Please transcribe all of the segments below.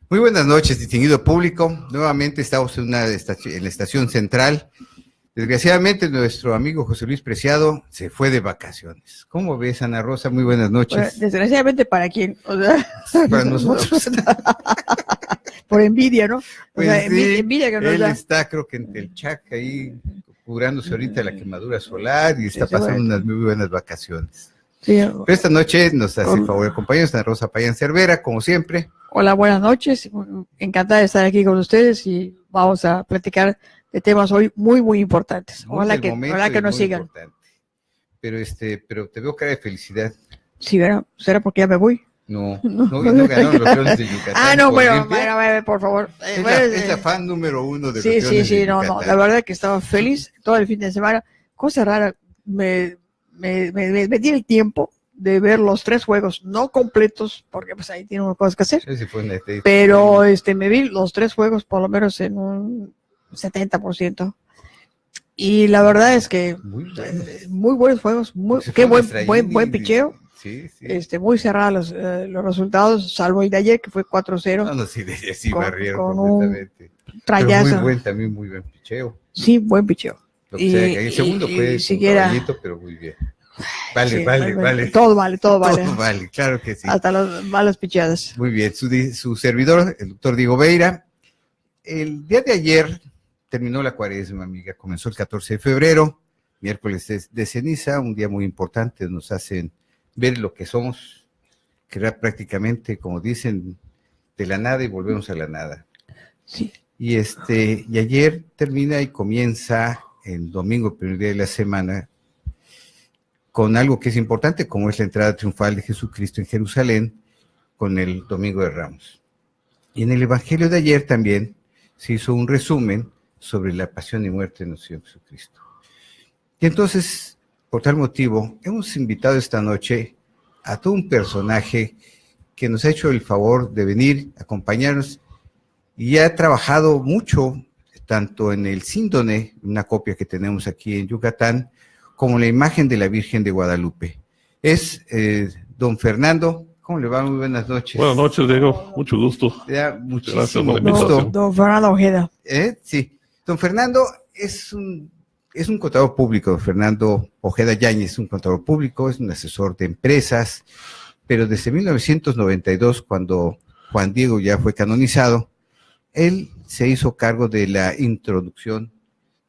Muy buenas noches, distinguido público. Nuevamente estamos en la estación central. Desgraciadamente, nuestro amigo José Luis Preciado se fue de vacaciones. ¿Cómo ves, Ana Rosa? Muy buenas noches. Bueno, desgraciadamente, ¿para quién? O sea, para nosotros. Por envidia, ¿no? Pues sea, sí, envidia que nos él da. está, creo que en Telchac, ahí curándose ahorita la quemadura solar y está Sí, pasando bueno. unas muy buenas vacaciones. Sí. Pero esta noche nos hace el favor de acompañarnos Ana Rosa Payán Cervera, como siempre. Hola, buenas noches. Encantada de estar aquí con ustedes y vamos a platicar de temas hoy muy, muy importantes. Ojalá que nos sigan. Importante. Pero te veo cara de felicidad. Sí, ¿verdad? ¿Será porque ya me voy? No ganaron los Leones de Yucatán. Bueno, por favor. Es la fan número uno de los Leones de Yucatán. No, la verdad que estaba feliz todo el fin de semana. Cosa rara, me di el tiempo de ver los 3 juegos, no completos, porque pues ahí tiene unas cosas que hacer. Sí, pero me vi los 3 juegos por lo menos en un 70%. Y la verdad es que muy buenos juegos, qué buen picheo. Sí. Muy cerrados los resultados, salvo el de ayer que fue 4-0. No, sí, barrieron completamente. Trayazo. Muy buen picheo. Sí, buen picheo. El segundo fue caballito, pero muy bien. Vale. Todo vale. Todo vale, claro que sí. Hasta las malas pichadas. Muy bien, su servidor, el doctor Diego Beira. El día de ayer terminó la cuaresma, amiga. Comenzó el 14 de febrero, miércoles de ceniza, un día muy importante. Nos hacen ver lo que somos, que era prácticamente, como dicen, de la nada y volvemos a la nada. Sí. Y ayer termina y comienza el domingo, el primer día de la semana, con algo que es importante, como es la entrada triunfal de Jesucristo en Jerusalén, con el Domingo de Ramos. Y en el Evangelio de ayer también se hizo un resumen sobre la pasión y muerte de nuestro Señor Jesucristo. Y entonces, por tal motivo, hemos invitado esta noche a todo un personaje que nos ha hecho el favor de venir a acompañarnos y ha trabajado mucho, tanto en el síndone, una copia que tenemos aquí en Yucatán, como la imagen de la Virgen de Guadalupe. Es don Fernando. ¿Cómo le va? Muy buenas noches. Buenas noches, Diego. Mucho gusto. Muchísimo gusto. Don Fernando Ojeda. Sí. Don Fernando es un contador público. Don Fernando Ojeda Yáñez es un contador público, es un asesor de empresas, pero desde 1992, cuando Juan Diego ya fue canonizado, él se hizo cargo de la introducción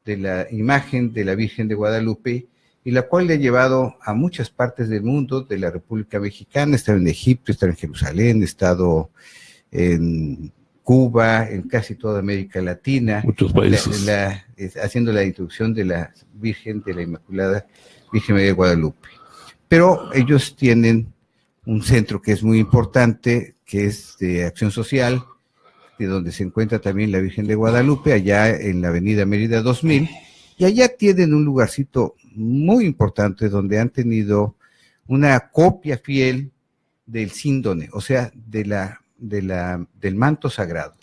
de la imagen de la Virgen de Guadalupe, y la cual le ha llevado a muchas partes del mundo, de la República Mexicana. Ha estado en Egipto, ha estado en Jerusalén, ha estado en Cuba, en casi toda América Latina. Muchos países. Haciendo la introducción de la Virgen de la Inmaculada Virgen María de Guadalupe. Pero ellos tienen un centro que es muy importante, que es de acción social, de donde se encuentra también la Virgen de Guadalupe, allá en la avenida Mérida 2000, y allá tienen un lugarcito muy importante donde han tenido una copia fiel del síndone, o sea, del manto sagrado,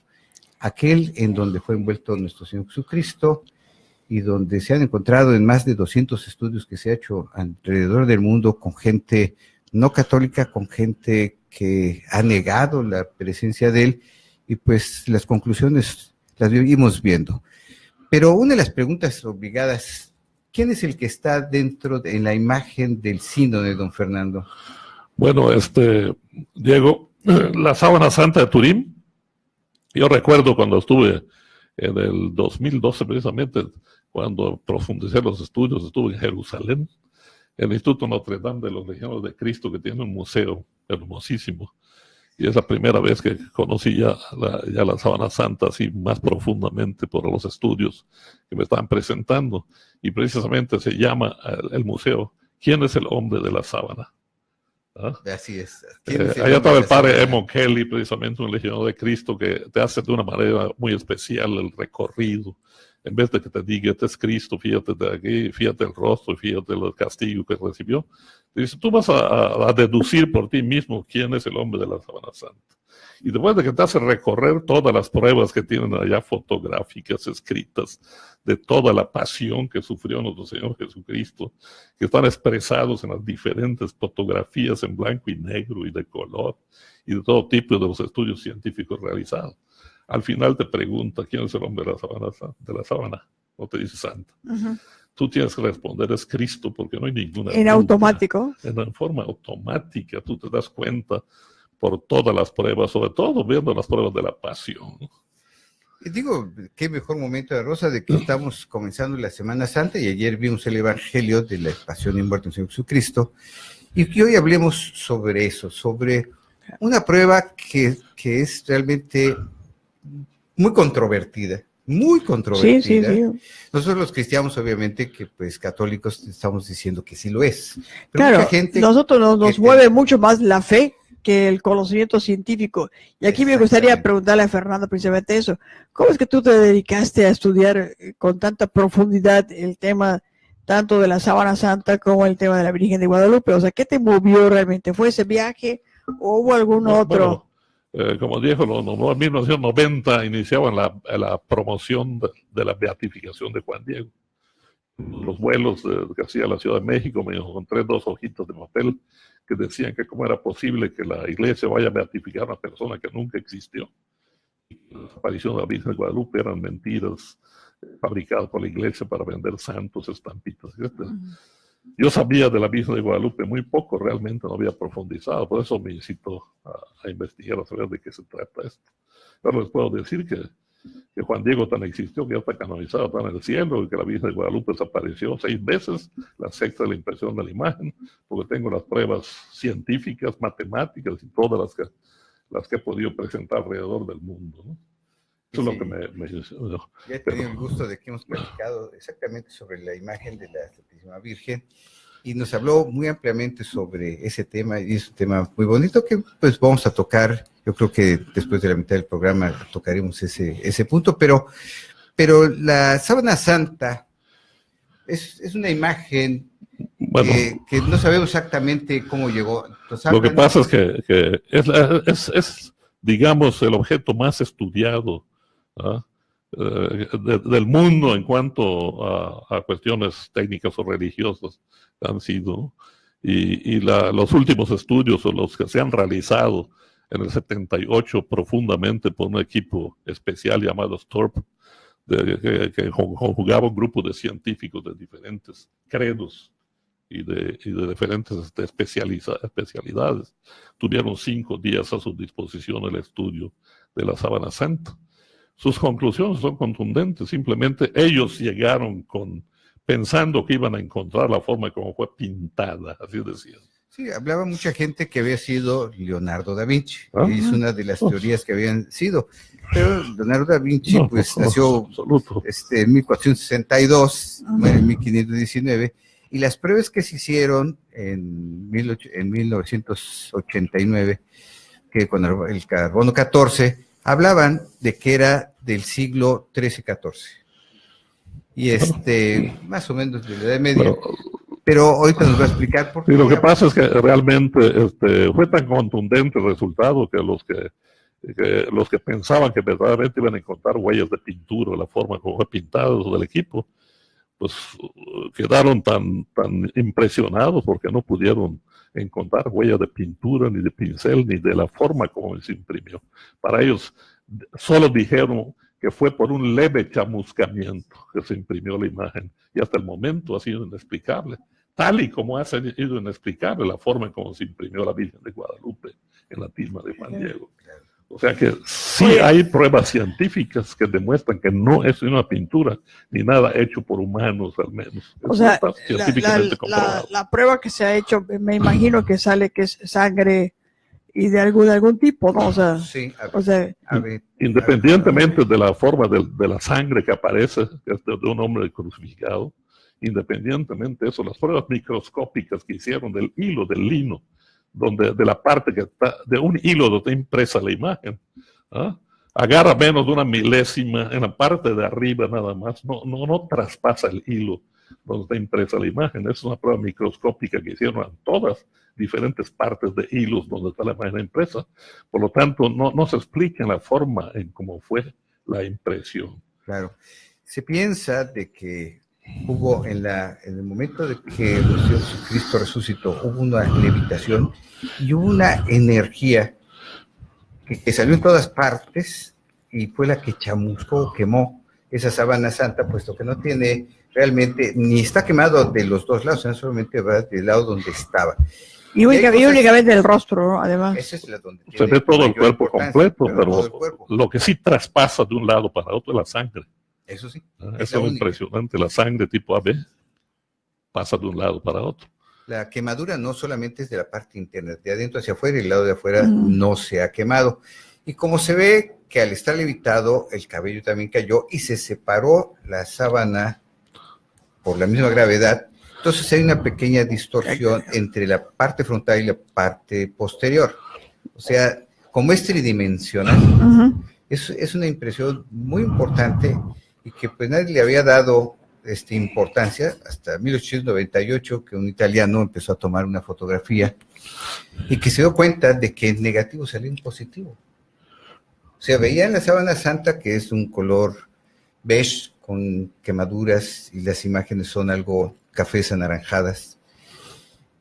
aquel en donde fue envuelto nuestro Señor Jesucristo, y donde se han encontrado en más de 200 estudios que se ha hecho alrededor del mundo con gente no católica, con gente que ha negado la presencia de él, y pues las conclusiones las vivimos viendo. Pero una de las preguntas obligadas, ¿quién es el que está en la imagen del síndone, don Fernando? Bueno, Diego, la sábana santa de Turín, yo recuerdo cuando estuve en el 2012 precisamente, cuando profundicé los estudios, estuve en Jerusalén, en el Instituto Notre Dame de los Legionarios de Cristo, que tiene un museo hermosísimo. Y es la primera vez que conocí ya la sábana santa así más profundamente por los estudios que me estaban presentando. Y precisamente se llama el museo ¿Quién es el hombre de la sábana? ¿Ah? Así es. Allá estaba el padre Emmon Kelly, precisamente un legionario de Cristo, que te hace de una manera muy especial el recorrido en vez de que te diga, este es Cristo, fíjate de aquí, fíjate el rostro, fíjate el castigo que recibió, te dice, tú vas a deducir por ti mismo quién es el hombre de la Sábana Santa. Y después de que te hace recorrer todas las pruebas que tienen allá fotográficas, escritas, de toda la pasión que sufrió nuestro Señor Jesucristo, que están expresados en las diferentes fotografías en blanco y negro y de color, y de todo tipo de los estudios científicos realizados. Al final te pregunta, ¿quién es el hombre de la sábana? No te dice santa. Tú tienes que responder, es Cristo, porque no hay ninguna en duda. Automático. En forma automática, tú te das cuenta por todas las pruebas, sobre todo viendo las pruebas de la pasión. Y digo, qué mejor momento de Rosa de que estamos comenzando la Semana Santa y ayer vimos el Evangelio de la pasión y muerte del Señor Jesucristo, y que hoy hablemos sobre eso, sobre una prueba que es realmente muy controvertida. Muy controvertida. Sí. Nosotros los cristianos, obviamente, que pues católicos, estamos diciendo que sí lo es. Pero claro, mucha gente nosotros nos mueve mucho más la fe que el conocimiento científico. Y aquí me gustaría preguntarle a Fernando precisamente eso. ¿Cómo es que tú te dedicaste a estudiar con tanta profundidad el tema tanto de la Sábana Santa como el tema de la Virgen de Guadalupe? O sea, ¿qué te movió realmente? ¿Fue ese viaje o hubo algún otro? Bueno, como dijo, en 1990 iniciaban la promoción de la beatificación de Juan Diego. Los vuelos que hacía la Ciudad de México, me encontré 2 hojitas de papel que decían que cómo era posible que la iglesia vaya a beatificar a una persona que nunca existió. Y las apariciones de la Virgen de Guadalupe eran mentiras fabricadas por la iglesia para vender santos, estampitas, etc. Yo sabía de la Virgen de Guadalupe muy poco, realmente no había profundizado, por eso me incitó a investigar, a saber de qué se trata esto. Pero les puedo decir que Juan Diego tan existió, que ya está canonizado, está en el cielo, y que la Virgen de Guadalupe desapareció 6 veces, la 6ª la impresión de la imagen, porque tengo las pruebas científicas, matemáticas y todas las que he podido presentar alrededor del mundo, ¿no? Eso es lo que me ya he tenido el gusto de que hemos platicado exactamente sobre la imagen de la Santísima Virgen, y nos habló muy ampliamente sobre ese tema, y es un tema muy bonito que pues vamos a tocar. Yo creo que después de la mitad del programa tocaremos ese punto, pero la Sábana Santa es una imagen que no sabemos exactamente cómo llegó. Entonces, lo que pasa es que es, digamos, el objeto más estudiado del mundo en cuanto a cuestiones técnicas o religiosas han sido, y los últimos estudios o los que se han realizado en el 78 profundamente por un equipo especial llamado STORP, que conjugaba un grupo de científicos de diferentes credos y de diferentes especialidades. Tuvieron 5 días a su disposición el estudio de la Sábana Santa. Sus conclusiones son contundentes, simplemente ellos llegaron pensando que iban a encontrar la forma como fue pintada, así decían. Sí, hablaba mucha gente que había sido Leonardo da Vinci, y es una de las teorías que habían sido, pero Leonardo da Vinci nació en 1462, muere en 1519, y las pruebas que se hicieron en 1989, que con el carbono 14, hablaban de que era del siglo XIII-XIV, y más o menos de la Edad Media. Pero ahorita nos va a explicar por qué. Y lo que pasa es que realmente fue tan contundente el resultado que los que pensaban que verdaderamente iban a encontrar huellas de pintura, la forma como fue pintado del equipo, pues quedaron tan impresionados porque no pudieron encontrar huellas de pintura, ni de pincel, ni de la forma como se imprimió. Para ellos solo dijeron que fue por un leve chamuscamiento que se imprimió la imagen, y hasta el momento ha sido inexplicable, tal y como ha sido inexplicable la forma en cómo se imprimió la Virgen de Guadalupe en la tilma de Juan Diego. O sea que sí hay pruebas científicas que demuestran que no es una pintura, ni nada hecho por humanos al menos. O sea, la prueba que se ha hecho, me imagino que sale que es sangre y de algún tipo, ¿no? O sea, sí, independientemente de la forma de la sangre que aparece, que es de un hombre crucificado, independientemente de eso, las pruebas microscópicas que hicieron del hilo, del lino, de la parte que está, de un hilo donde está impresa la imagen, agarra menos de una milésima en la parte de arriba nada más, no traspasa el hilo donde está impresa la imagen. Es una prueba microscópica que hicieron en todas diferentes partes de hilos donde está la imagen impresa. Por lo tanto, no se explica la forma en cómo fue la impresión. Claro. Se piensa de que hubo en el momento de que Jesucristo resucitó, hubo una levitación y hubo una energía que salió en todas partes y fue la que chamuscó, quemó esa sábana santa, puesto que no tiene realmente, ni está quemado de los dos lados, sino solamente va del lado donde estaba. Y únicamente el rostro, ¿no? Además. Esa es la donde se ve todo el cuerpo completo, pero lo que sí traspasa de un lado para otro es la sangre. Eso sí. Eso es impresionante, la sangre tipo AB pasa de un lado para otro. La quemadura no solamente es de la parte interna, de adentro hacia afuera, y el lado de afuera no se ha quemado. Y como se ve que al estar levitado, el cabello también cayó y se separó la sábana por la misma gravedad, entonces hay una pequeña distorsión entre la parte frontal y la parte posterior. O sea, como es tridimensional, es una impresión muy importante y que pues nadie le había dado importancia hasta 1898, que un italiano empezó a tomar una fotografía y que se dio cuenta de que el negativo salía en positivo. O sea, veían la sábana santa, que es un color beige con quemaduras, y las imágenes son algo cafés anaranjadas.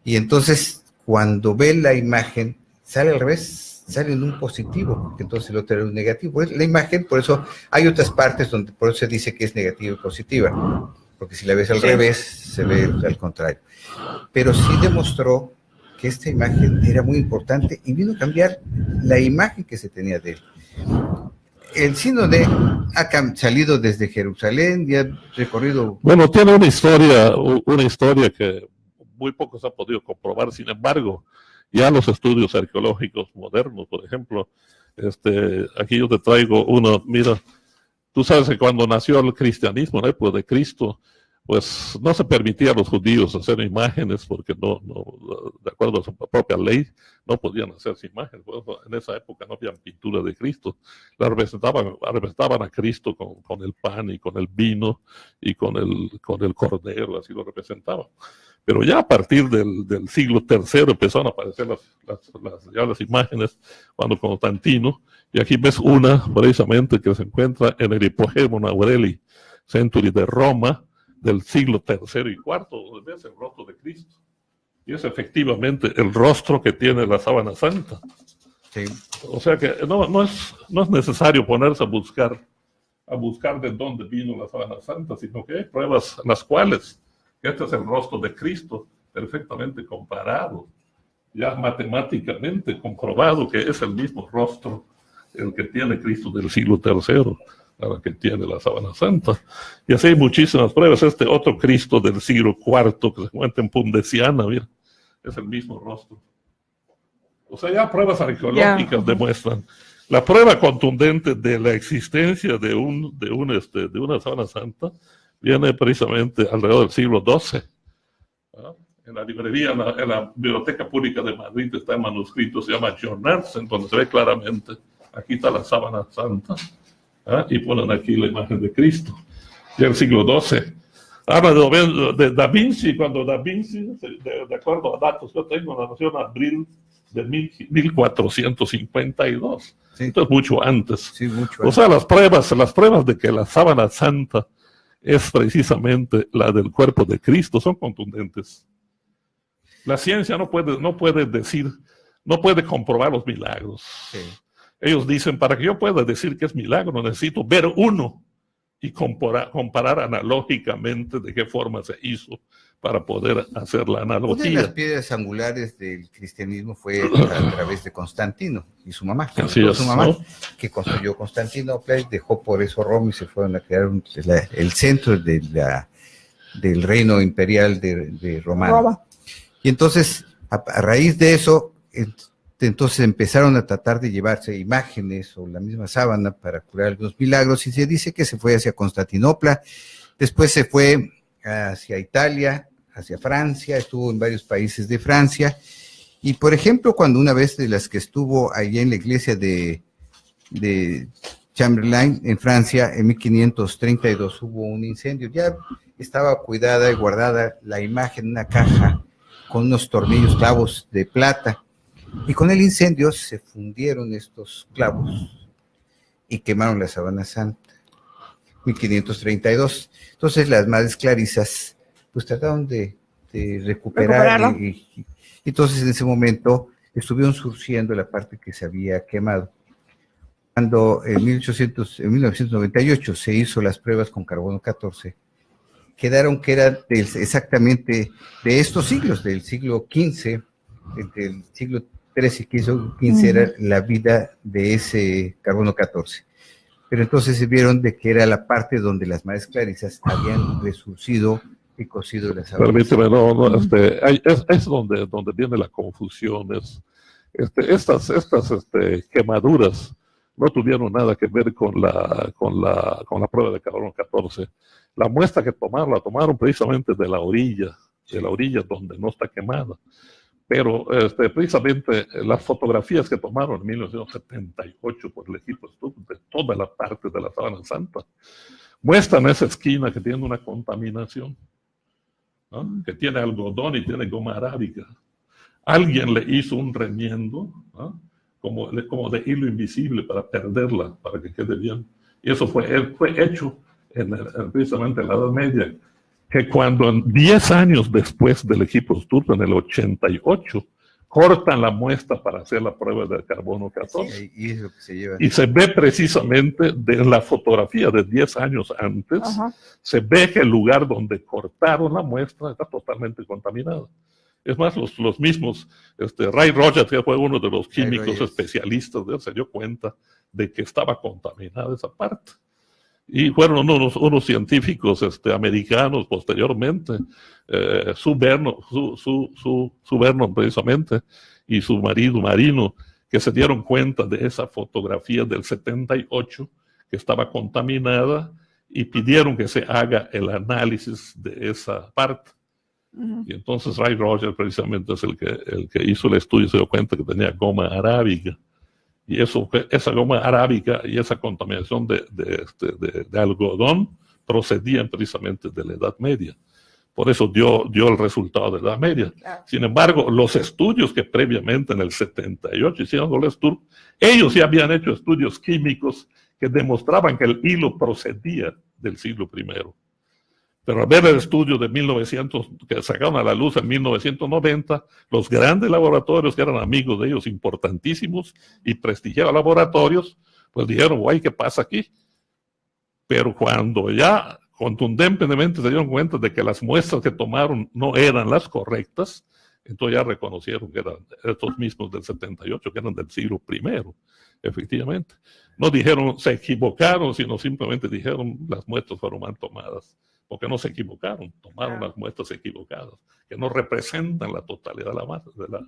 Y entonces, cuando ve la imagen, sale al revés, sale en un positivo, porque entonces el otro era un negativo. La imagen, por eso hay otras partes donde por eso se dice que es negativa y positiva, porque si la ves al revés, se ve al contrario. Pero sí demostró que esta imagen era muy importante y vino a cambiar la imagen que se tenía de él. El sínodo ha salido desde Jerusalén y ha recorrido... Bueno, tiene una historia que muy poco se ha podido comprobar. Sin embargo, ya los estudios arqueológicos modernos, por ejemplo, aquí yo te traigo uno. Mira, tú sabes que cuando nació el cristianismo, en la época de Cristo, pues no se permitía a los judíos hacer imágenes porque no, de acuerdo a su propia ley, no podían hacerse imágenes. Bueno, en esa época no había pintura de Cristo. La representaban a Cristo con el pan y con el vino y con el cordero, así lo representaban. Pero ya a partir del siglo III empezaron a aparecer las imágenes cuando Constantino, y aquí ves una precisamente que se encuentra en el Hipogémon Aureli Century de Roma, del siglo III y IV, donde ves el rostro de Cristo. Y es efectivamente el rostro que tiene la sábana santa. Sí. O sea que no es necesario ponerse a buscar de dónde vino la sábana santa, sino que hay pruebas en las cuales este es el rostro de Cristo, perfectamente comparado, ya matemáticamente comprobado que es el mismo rostro el que tiene Cristo del siglo III. La que tiene la sábana santa. Y así hay muchísimas pruebas. Este otro Cristo del siglo IV que se encuentra en Pundesiana, mira, es el mismo rostro. O sea, ya pruebas arqueológicas demuestran. La prueba contundente de la existencia de una sábana santa viene precisamente alrededor del siglo XII. En la librería, en la Biblioteca Pública de Madrid está el manuscrito, se llama Journals, en donde se ve claramente, aquí está la sábana santa. Y ponen aquí la imagen de Cristo, ya el siglo XII. Habla de Da Vinci, cuando Da Vinci, de acuerdo a datos que yo tengo, nació en abril de 1452. Sí. Entonces, mucho antes. Sí, mucho antes. O sea, las pruebas de que la sábana santa es precisamente la del cuerpo de Cristo son contundentes. La ciencia no puede comprobar los milagros. Sí. Ellos dicen, para que yo pueda decir que es milagro, necesito ver uno y comparar analógicamente de qué forma se hizo para poder hacer la analogía. Una de las piedras angulares del cristianismo fue a través de Constantino y su mamá. Su mamá, ¿no? Que construyó Constantinopla y dejó por eso Roma y se fueron a crear el centro del reino imperial de Roma. Y entonces, a raíz de eso... Entonces empezaron a tratar de llevarse imágenes o la misma sábana para curar algunos milagros, y se dice que se fue hacia Constantinopla, después se fue hacia Italia, hacia Francia, estuvo en varios países de Francia, y por ejemplo, cuando una vez de las que estuvo allá en la iglesia de Chamberlain, en Francia, en 1532 hubo un incendio. Ya estaba cuidada y guardada la imagen en una caja con unos tornillos, clavos de plata. Y con el incendio se fundieron estos clavos y quemaron la Sábana Santa. 1532. Entonces las madres clarisas pues trataron de recuperar y entonces en ese momento estuvieron surciendo la parte que se había quemado. Cuando en 1998 se hizo las pruebas con carbono 14, quedaron que era exactamente de estos siglos, del siglo XV, entre el siglo XIII y XV era la vida de ese carbono 14. Pero entonces se vieron de que era la parte donde las madres clarisas habían resurcido y cocido las sábanas. Permíteme, es donde viene la confusión. Estas quemaduras no tuvieron nada que ver con la prueba de carbono 14. La muestra que tomaron, la tomaron precisamente de la orilla donde no está quemada. Pero precisamente las fotografías que tomaron en 1978 por el equipo de toda la parte de la Sábana Santa muestran esa esquina que tiene una contaminación, ¿no? Que tiene algodón y tiene goma arábica. Alguien le hizo un remiendo, ¿no? como de hilo invisible para perderla, para que quede bien. Y eso fue hecho precisamente en la Edad Media, que cuando 10 años después del equipo Sturm, en el 88, cortan la muestra para hacer la prueba del carbono 14. Sí, y es lo que se lleva. Y se ve precisamente de la fotografía de 10 años antes, se ve que el lugar donde cortaron la muestra está totalmente contaminado. Es más, los mismos, Ray Rogers, que fue uno de los químicos especialistas, se dio cuenta de que estaba contaminada esa parte. Y fueron unos científicos americanos posteriormente, Sue Vernon precisamente, y su marido Marino, que se dieron cuenta de esa fotografía del 78, que estaba contaminada, y pidieron que se haga el análisis de esa parte. Y entonces Ray Rogers precisamente es el que hizo el estudio y se dio cuenta que tenía goma arábica. Y esa goma arábica y esa contaminación de algodón procedían precisamente de la Edad Media. Por eso dio el resultado de la Edad Media. Claro. Sin embargo, los estudios que previamente en el 78 hicieron con el Sturm, ellos ya habían hecho estudios químicos que demostraban que el hilo procedía del siglo I. Pero al ver el estudio de 1900, que sacaron a la luz en 1990, los grandes laboratorios que eran amigos de ellos, importantísimos y prestigiados laboratorios, pues dijeron, guay, ¿qué pasa aquí? Pero cuando ya contundentemente se dieron cuenta de que las muestras que tomaron no eran las correctas, entonces ya reconocieron que eran estos mismos del 78, que eran del siglo I, efectivamente. No dijeron se equivocaron, sino simplemente dijeron las muestras fueron mal tomadas. Porque no se equivocaron, tomaron las muestras equivocadas, que no representan la totalidad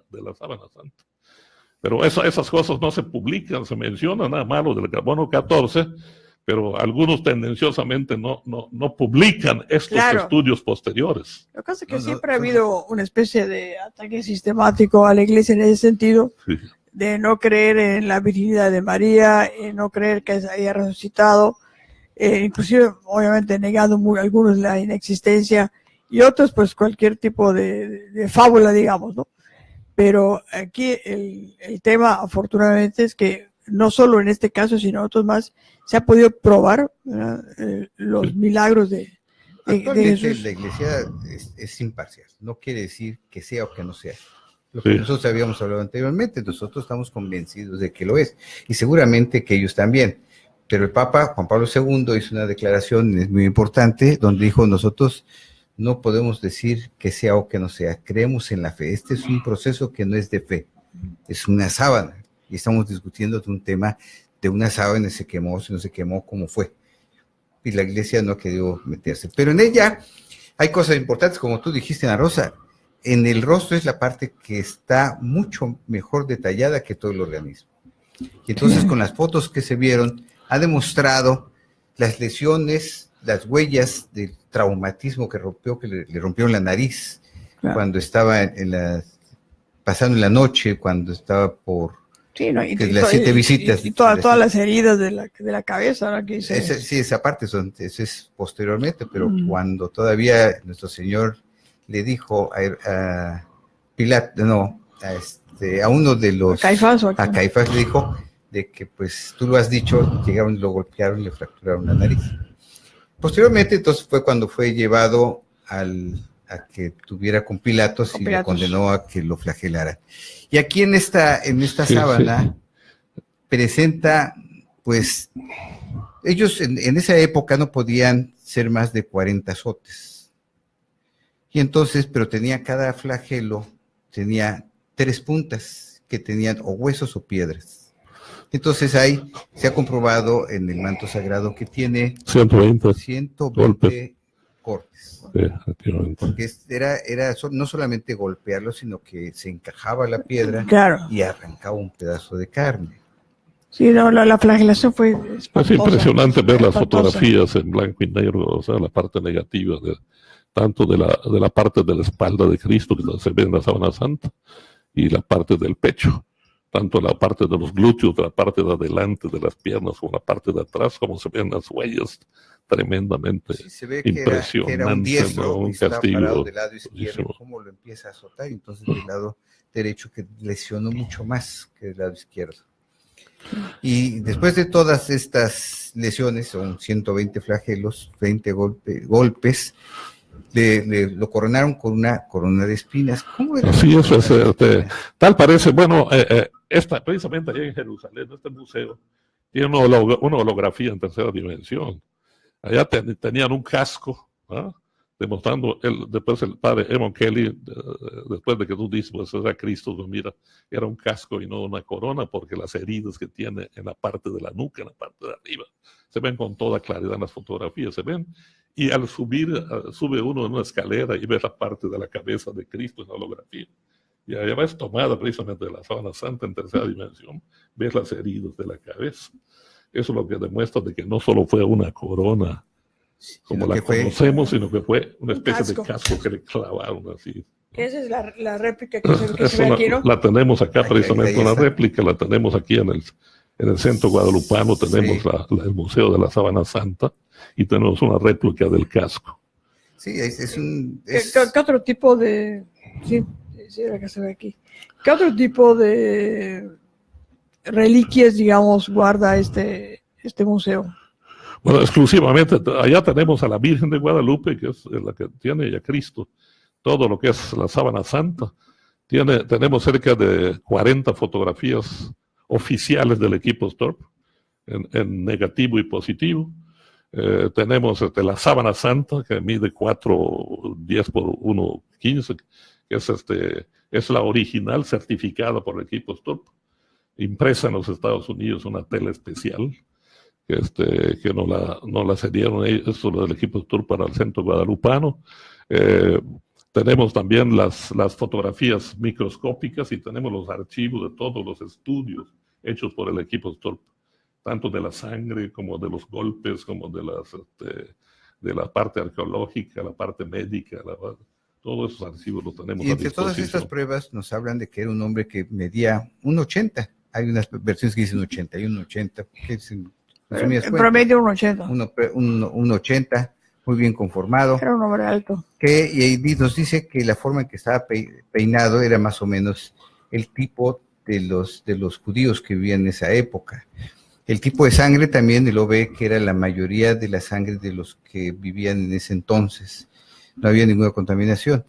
de la Sábana Santa. Pero esas cosas no se publican, se menciona nada malo del carbono 14, pero algunos tendenciosamente no publican estos estudios posteriores. Lo que pasa es que siempre ha habido una especie de ataque sistemático a la Iglesia en ese sentido, de no creer en la virginidad de María, no creer que haya resucitado, inclusive obviamente negando algunos la inexistencia y otros pues cualquier tipo de fábula, digamos, ¿no? Pero aquí el tema afortunadamente es que no solo en este caso sino otros más se ha podido probar los milagros de Jesús. La Iglesia es imparcial, no quiere decir que sea o que no sea. Lo que nosotros habíamos hablado anteriormente, nosotros estamos convencidos de que lo es y seguramente que ellos también. Pero el Papa Juan Pablo II hizo una declaración muy importante donde dijo, nosotros no podemos decir que sea o que no sea, creemos en la fe. Este es un proceso que no es de fe, es una sábana. Y estamos discutiendo de un tema de una sábana, se quemó, si no se quemó, cómo fue. Y la Iglesia no ha querido meterse. Pero en ella hay cosas importantes, como tú dijiste, Ana Rosa. En el rostro es la parte que está mucho mejor detallada que todo el organismo. Y entonces con las fotos que se vieron, ha demostrado las lesiones, las huellas del traumatismo que le rompieron la nariz cuando estaba pasando en la noche, cuando estaba por Sí, no, que las 7 visitas. Y todas las heridas de la cabeza, ¿no? Sí, esa parte eso es posteriormente, pero cuando todavía nuestro Señor le dijo a Pilato, no, a uno de los... A Caifás le dijo de que, pues, tú lo has dicho, llegaron, lo golpearon y le fracturaron la nariz. Posteriormente, entonces, fue cuando fue llevado a que tuviera con Pilatos y lo condenó a que lo flagelara. Y aquí en esta sábana presenta, pues, ellos en esa época no podían ser más de 40 azotes. Y entonces, pero cada flagelo tenía 3 puntas que tenían o huesos o piedras. Entonces ahí se ha comprobado en el manto sagrado que tiene 120 cortes. Porque era no solamente golpearlo, sino que se encajaba la piedra y arrancaba un pedazo de carne. Sí, no, la flagelación fue espantosa. Es impresionante ver las fotografías en blanco y negro, o sea, la parte negativa tanto de la parte de la espalda de Cristo que se ve en la sábana santa y la parte del pecho, tanto la parte de los glúteos, la parte de adelante de las piernas como la parte de atrás, como se ven las huellas tremendamente se ve impresionante, que era un diestro, ¿no? Un estaba castigo parado del lado izquierdo, cómo lo empieza a azotar, entonces del lado derecho que lesionó mucho más que del lado izquierdo. Y después de todas estas lesiones, son 120 flagelos, 20 golpes, lo coronaron con una corona de espinas. ¿Cómo era? Así es, tal parece, bueno, precisamente allá en Jerusalén, este museo, tiene una holografía en tercera dimensión. Allá tenían un casco, ¿ah? Demostrando, después el padre Eamon Kelly, después de que tú dices, pues era Cristo, pues mira, era un casco y no una corona, porque las heridas que tiene en la parte de la nuca, en la parte de arriba, se ven con toda claridad en las fotografías, se ven, y al sube uno en una escalera y ve la parte de la cabeza de Cristo en la holografía. Y allá es tomada precisamente de la sábana santa en tercera dimensión, ves las heridas de la cabeza. Eso es lo que demuestra de que no solo fue una corona como la conocemos, sino que fue una especie de casco que le clavaron así. Esa es la réplica que se ve aquí, ¿no? La tenemos acá precisamente, una réplica, la tenemos aquí en el centro guadalupano, tenemos el Museo de la Sábana Santa y tenemos una réplica del casco. Sí, ¿Qué otro tipo de... Sí, la que se ve aquí. ¿Qué otro tipo de reliquias, digamos, guarda este museo? Bueno, exclusivamente, allá tenemos a la Virgen de Guadalupe, que es la que tiene, y a Cristo, todo lo que es la sábana santa. Tenemos cerca de 40 fotografías oficiales del equipo Storp, en negativo y positivo. Tenemos la sábana santa, que mide 4.10 por 1.15, que es la original certificada por el equipo Storp, impresa en los Estados Unidos, una tela especial, que no la cedieron eso del equipo Storp para el centro guadalupano. Tenemos también las fotografías microscópicas y tenemos los archivos de todos los estudios hechos por el equipo Storp, tanto de la sangre como de los golpes, como de la parte arqueológica, la parte médica, todos esos archivos los tenemos. Y entre todas estas pruebas nos hablan de que era un hombre que medía 1.80. Hay unas versiones que dicen 81, 80, que dicen, en promedio 1.80. 1.80, muy bien conformado. Era un hombre alto. Y nos dice que la forma en que estaba peinado era más o menos el tipo de los judíos que vivían en esa época. El tipo de sangre también lo ve que era la mayoría de la sangre de los que vivían en ese entonces. No había ninguna contaminación.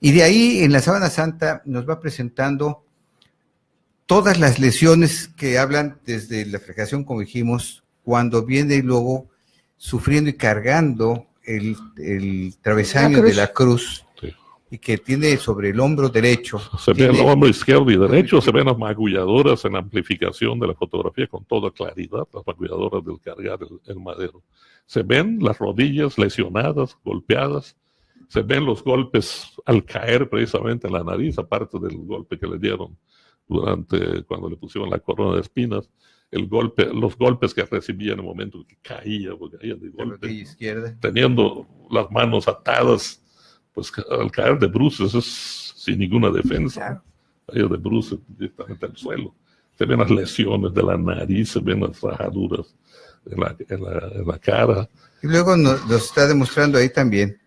Y de ahí, en la Sábana Santa, nos va presentando todas las lesiones que hablan desde la flagelación, como dijimos, cuando viene luego sufriendo y cargando el travesaño de la cruz, sí, y que tiene sobre el hombro derecho. Se ve el hombro izquierdo y derecho, se ven las magulladoras en amplificación de la fotografía con toda claridad, las magulladoras del cargar el madero. Se ven las rodillas lesionadas, golpeadas, se ven los golpes al caer precisamente en la nariz, aparte del golpe que le dieron cuando le pusieron la corona de espinas, los golpes que recibía en el momento que caía de golpe, izquierda, teniendo las manos atadas, pues al caer de bruces es sin ninguna defensa, caía de bruces directamente al suelo. se ven las lesiones de la nariz, se ven las rajaduras en la cara. Y luego nos está demostrando ahí también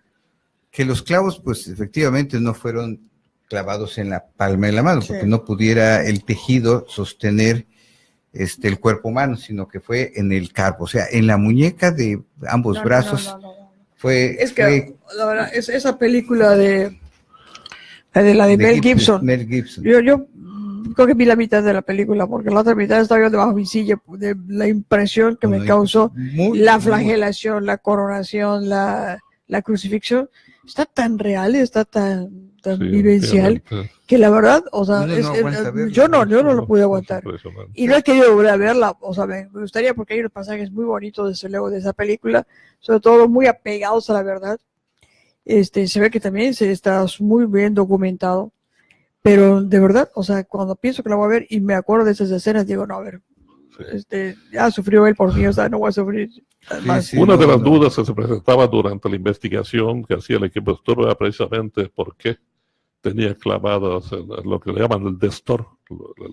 que los clavos, pues efectivamente no fueron clavados en la palma de la mano, porque no pudiera el tejido sostener el cuerpo humano, sino que fue en el carpo, o sea, en la muñeca de ambos brazos. La verdad, es esa película de Mel Gibson. Yo creo que vi la mitad de la película, porque la otra mitad estaba yo debajo de mi silla, de la impresión que me causó la flagelación, la coronación, la crucifixión. Está tan real, está tan vivencial, que la verdad, o sea, yo no lo pude aguantar. Y no he querido volver a verla, o sea, me gustaría, porque hay unos pasajes muy bonitos, desde luego, de esa película, sobre todo muy apegados a la verdad. Se ve que también se está muy bien documentado, pero de verdad, o sea, cuando pienso que la voy a ver y me acuerdo de esas escenas, digo, no, a ver, ya sufrió él por mí, o sea, no voy a sufrir más. Una de las dudas que se presentaba durante la investigación que hacía el equipo de estudio era precisamente por qué tenía clavadas lo que le llaman el destor,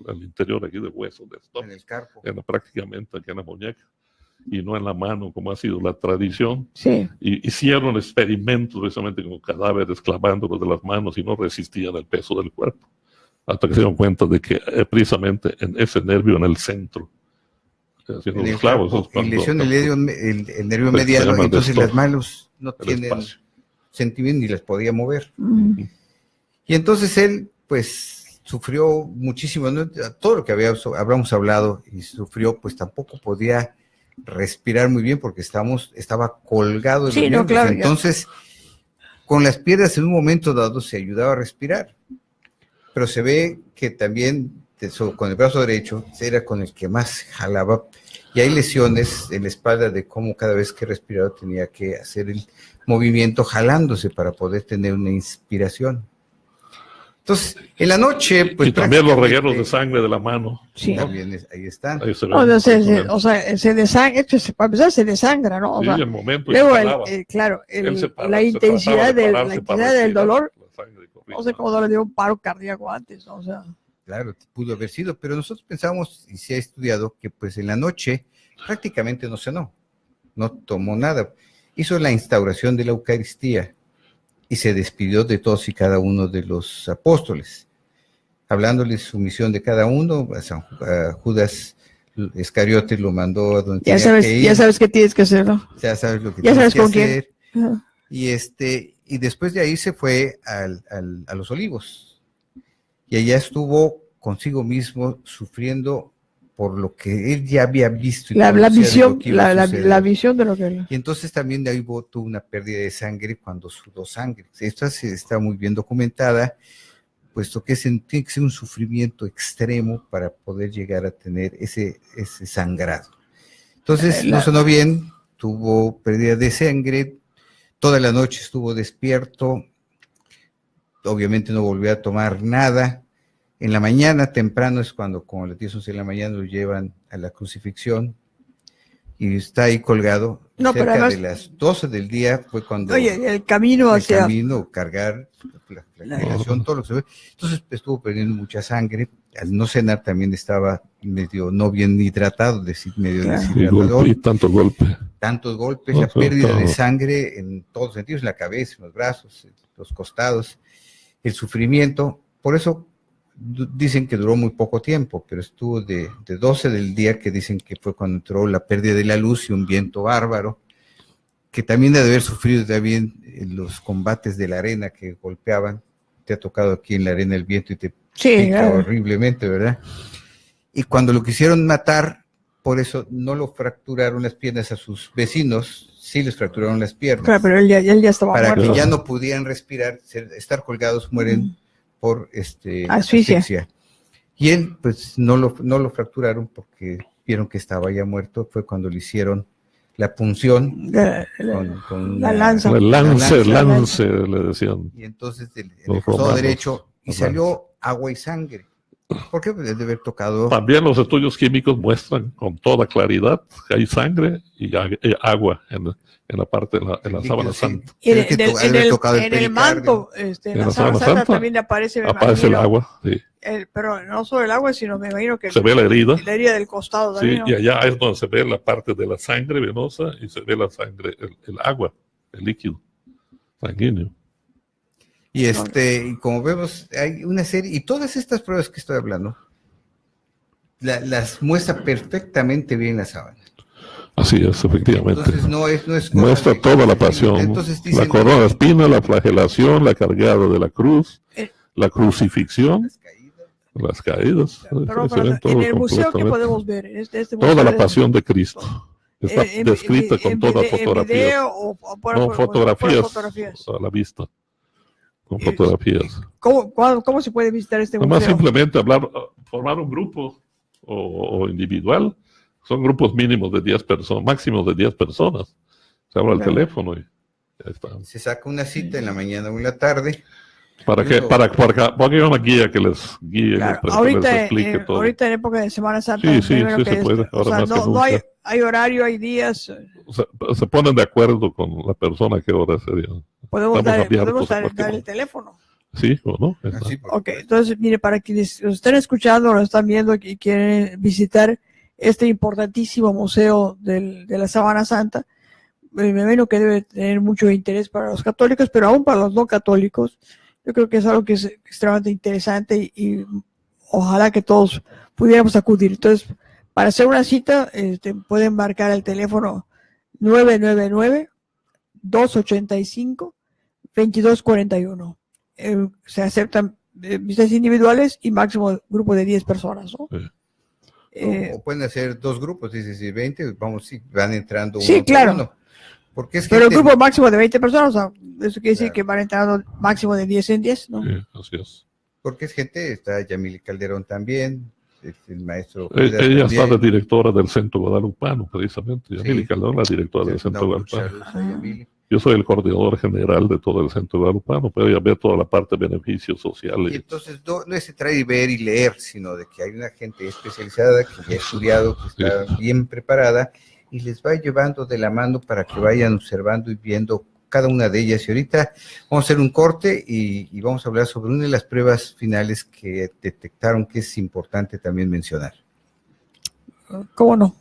el interior aquí del hueso, destor, en el carpo, prácticamente aquí en la muñeca, y no en la mano, como ha sido la tradición. Sí. Y hicieron experimentos precisamente con cadáveres clavándolos de las manos y no resistían el peso del cuerpo, hasta que se dieron cuenta de que precisamente en ese nervio en el centro, haciendo los clavos, lesión el nervio mediano, entonces las manos no tienen sentimiento ni las podía mover. Y entonces él, pues, sufrió muchísimo, ¿no? Todo lo que habíamos hablado, y sufrió, pues tampoco podía respirar muy bien porque estaba colgado de los nervios. Claro, entonces, con las piernas en un momento dado se ayudaba a respirar, pero se ve que también con el brazo derecho era con el que más jalaba, y hay lesiones en la espalda de cómo cada vez que respiraba tenía que hacer el movimiento jalándose para poder tener una inspiración. Entonces, en la noche, pues, y también los regueros de sangre de la mano. Sí. También ahí están. Ahí se ven, o sea, se desangra, para empezar se desangra, ¿no? O sea, el momento luego la intensidad del dolor, no sé cómo le dio un paro cardíaco antes, ¿no? O sea. Claro, pudo haber sido, pero nosotros pensamos, y se ha estudiado, que pues en la noche prácticamente no cenó, no tomó nada. Hizo la instauración de la Eucaristía y se despidió de todos y cada uno de los apóstoles, hablándoles su misión de cada uno. A Judas Iscariote lo mandó a donde tenía que ir. Ya sabes qué tienes que hacer, ¿no? Ya sabes lo que ya tienes sabes que hacer. Quién. Y después de ahí se fue a los Olivos. Y allá estuvo consigo mismo sufriendo por lo que él ya había visto. La visión de lo que... Y entonces también de ahí tuvo una pérdida de sangre cuando sudó sangre. Esta está muy bien documentada, puesto que tiene que ser un sufrimiento extremo para poder llegar a tener ese sangrado. Entonces no sonó bien, tuvo pérdida de sangre, toda la noche estuvo despierto, obviamente no volvió a tomar nada. En la mañana, temprano, es cuando, como las 10, 11 de la mañana, lo llevan a la crucifixión y está ahí colgado. No, cerca además, de las 12 del día fue cuando... Oye, el camino, cargar, la flagelación, todo lo que se ve. Entonces estuvo perdiendo mucha sangre. Al no cenar también estaba medio no bien hidratado, medio deshidratado. Y tantos golpes, la pérdida de sangre en todos los sentidos, en la cabeza, en los brazos, en los costados, el sufrimiento. Por eso dicen que duró muy poco tiempo, pero estuvo de 12 del día, que dicen que fue cuando entró la pérdida de la luz y un viento bárbaro, que también debe haber sufrido también en los combates de la arena que golpeaban. Te ha tocado aquí en la arena el viento y te pica horriblemente, ¿verdad? Y cuando lo quisieron matar, por eso no lo fracturaron las piernas a sus vecinos, sí les fracturaron las piernas. Claro, pero él ya estaba para muerto. Que ya no pudieran respirar, estar colgados, mueren por asfixia. Y él, pues, no lo fracturaron porque vieron que estaba ya muerto. Fue cuando le hicieron la punción con la lanza. El lance, le decían. Y entonces el costado derecho, y salió agua y sangre. ¿Por qué debe haber tocado? También los estudios químicos muestran con toda claridad que hay sangre y agua en la parte de la sábana santa. Y en el manto, en la sábana santa también aparece el agua, sí. Pero no solo el agua, sino me imagino que se ve la herida del costado también, sí, ¿no? Y allá es donde se ve la parte de la sangre venosa y se ve la sangre, el agua, el líquido sanguíneo. Y y como vemos, hay una serie, y todas estas pruebas que estoy hablando, las muestra perfectamente bien la sábana. Así es, efectivamente. Entonces no es muestra toda la pasión. Entonces, dicen, la corona de espina, la flagelación, la cargada de la cruz, la crucifixión, las caídas. En el museo, ¿qué podemos ver? Toda la pasión de Cristo. Está descrita con todas fotografías. Fotografías a la vista. Con fotografías. ¿Cómo se puede visitar este museo? Además, simplemente formar un grupo o individual. Son grupos mínimos de 10 personas, máximos de 10 personas. Se habla el teléfono y ya está. Se saca una cita en la mañana o en la tarde. Para que haya una guía que les guíe, claro, les explique todo. Ahorita en época de Semana Santa. Sí, se puede. Ahora no hay horario, hay días. Se ponen de acuerdo con la persona que hora ese día. Podemos dar el teléfono. Sí, o no. Ok, entonces, mire, para quienes los estén escuchando, lo están viendo y quieren visitar este importantísimo museo de la Sábana Santa, me imagino que debe tener mucho interés para los católicos, pero aún para los no católicos, yo creo que es algo que es extremadamente interesante y ojalá que todos pudiéramos acudir. Entonces, para hacer una cita, pueden marcar el teléfono 999-285-2241. Se aceptan visitas individuales y máximo grupo de 10 personas, ¿no? Sí. O pueden hacer 2 grupos, dice 20, van entrando uno. Sí, claro. Uno. Porque pero el grupo máximo de 20 personas, o sea, eso quiere decir que van entrando máximo de 10 en 10, ¿no? Sí, así es. Porque es gente, está Yamili Calderón también, el maestro. Ella está de directora del Centro Guadalupano, precisamente. Yamili Calderón, la directora del Centro Guadalupano. Yo soy el coordinador general de todo el Centro Guadalupano, pero ella ve toda la parte de beneficios sociales. Y entonces no es traer y ver y leer, sino de que hay una gente especializada que ya ha estudiado, que está bien preparada, y les va llevando de la mano para que vayan observando y viendo cada una de ellas. Y ahorita vamos a hacer un corte y vamos a hablar sobre una de las pruebas finales que detectaron que es importante también mencionar. ¿Cómo no?